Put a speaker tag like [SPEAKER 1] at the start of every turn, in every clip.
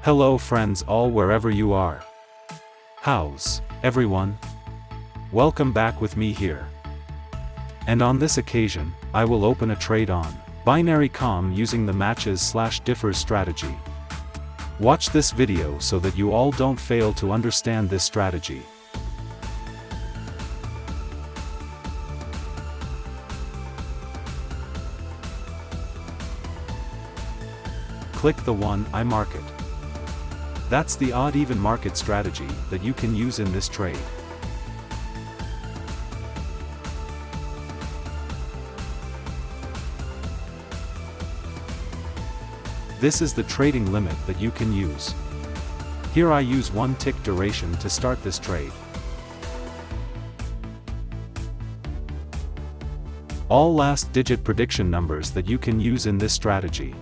[SPEAKER 1] Hello friends all wherever you are. How's everyone? Welcome back with me here. And on this occasion, I will open a trade on binary com using the matches/differs strategy. Watch this video so that you all don't fail to understand this strategy. Click the one I market. That's the odd-even market strategy that you can use in this trade. This is the trading limit that you can use. Here I use 1 tick duration to start this trade. All last digit prediction numbers that you can use in this strategy.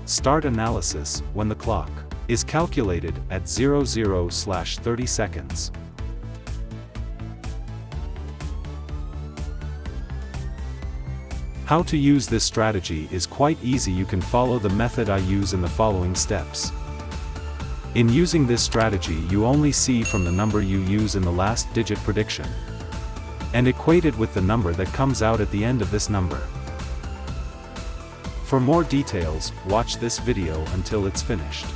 [SPEAKER 1] Start analysis when the clock is calculated at 00/30 seconds. How to use this strategy is quite easy. You can follow the method I use in the following steps. In using this strategy, you only see from the number you use in the last digit prediction and equate it with the number that comes out at the end of this number. For more details, watch this video until it's finished.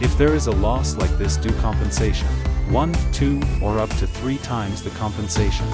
[SPEAKER 1] If there is a loss like this, do compensation 1, 2, or up to 3 times the compensation.